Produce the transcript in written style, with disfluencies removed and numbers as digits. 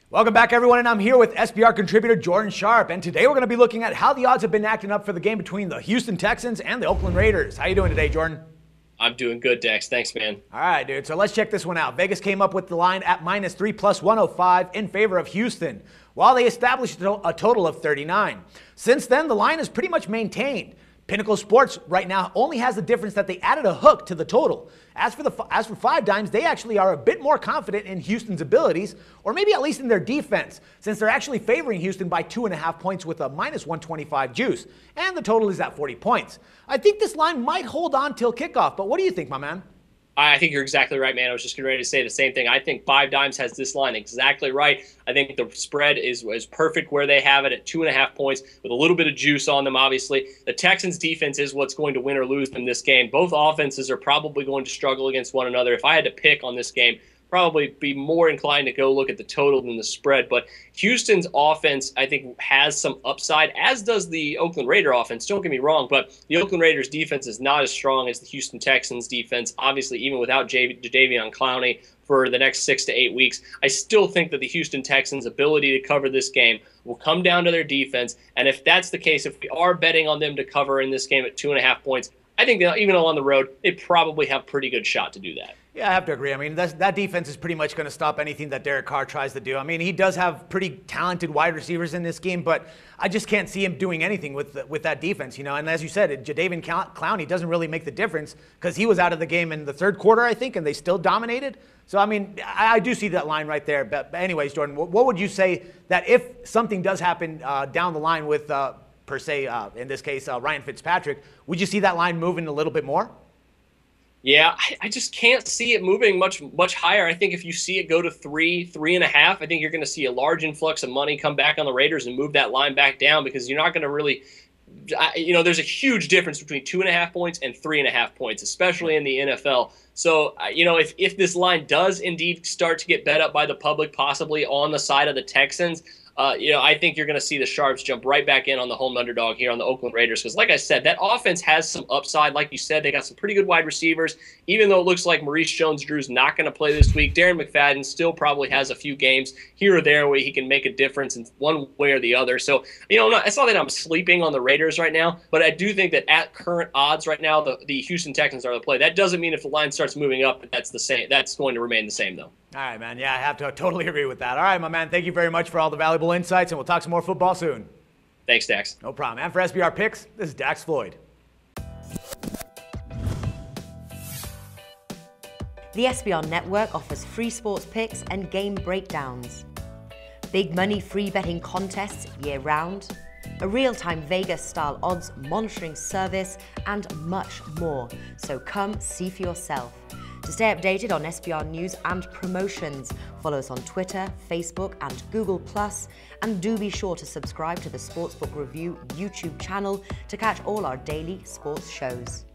Welcome back, everyone, and I'm here with SBR contributor Jordan Sharp, and today we're going to be looking at how the odds have been acting up for the game between the Houston Texans and the Oakland Raiders. How you doing today, Jordan? I'm doing good, Dex. Thanks, man. All right, dude. So let's check this one out. Vegas came up with the line at -3 plus 105 in favor of Houston, while they established a total of 39. Since then, the line is pretty much maintained. Pinnacle Sports right now only has the difference that they added a hook to the total. As for Five Dimes, they actually are a bit more confident in Houston's abilities, or maybe at least in their defense, since they're actually favoring Houston by 2.5 points with a -125 juice, and the total is at 40 points. I think this line might hold on till kickoff, but what do you think, my man? I think you're exactly right, man. I was just getting ready to say the same thing. I think Five Dimes has this line exactly right. I think the spread is perfect where they have it at 2.5 points with a little bit of juice on them, obviously. The Texans' defense is what's going to win or lose in this game. Both offenses are probably going to struggle against one another. If I had to pick on this game, probably be more inclined to go look at the total than the spread. But Houston's offense, I think, has some upside, as does the Oakland Raider offense. Don't get me wrong, but the Oakland Raiders defense is not as strong as the Houston Texans defense, obviously, even without Jadeveon Clowney for the next 6 to 8 weeks. I still think that the Houston Texans' ability to cover this game will come down to their defense. And if that's the case, if we are betting on them to cover in this game at 2.5 points, I think that even on the road, they probably have a pretty good shot to do that. Yeah, I have to agree. I mean, that defense is pretty much going to stop anything that Derek Carr tries to do. I mean, he does have pretty talented wide receivers in this game, but I just can't see him doing anything with that defense, you know. And as you said, Jadeveon Clowney doesn't really make the difference because he was out of the game in the third quarter, I think, and they still dominated. So, I mean, I do see that line right there. But anyways, Jordan, what would you say that if something does happen down the line with, per se, in this case, Ryan Fitzpatrick, would you see that line moving a little bit more? Yeah, I just can't see it moving much higher. I think if you see it go to 3.5, I think you're going to see a large influx of money come back on the Raiders and move that line back down, because you're not going to really, there's a huge difference between 2.5 points and 3.5 points, especially in the NFL. So, if this line does indeed start to get bet up by the public, possibly on the side of the Texans, I think you're going to see the Sharps jump right back in on the home underdog here on the Oakland Raiders. Because like I said, that offense has some upside. Like you said, they got some pretty good wide receivers. Even though it looks like Maurice Jones-Drew's not going to play this week, Darren McFadden still probably has a few games here or there where he can make a difference in one way or the other. So, it's not that I'm sleeping on the Raiders right now, but I do think that at current odds right now, the Houston Texans are the play. That doesn't mean if the line starts moving up, that's the same. That's going to remain the same, though. All right, man. Yeah, I have to totally agree with that. All right, my man. Thank you very much for all the valuable insights, and we'll talk some more football soon. Thanks, Dax. No problem. And for SBR Picks, this is Dax Floyd. The SBR Network offers free sports picks and game breakdowns, big money free betting contests year-round, a real-time Vegas-style odds monitoring service, and much more. So come see for yourself. To stay updated on SBR news and promotions, follow us on Twitter, Facebook, and Google+, and do be sure to subscribe to the Sportsbook Review YouTube channel to catch all our daily sports shows.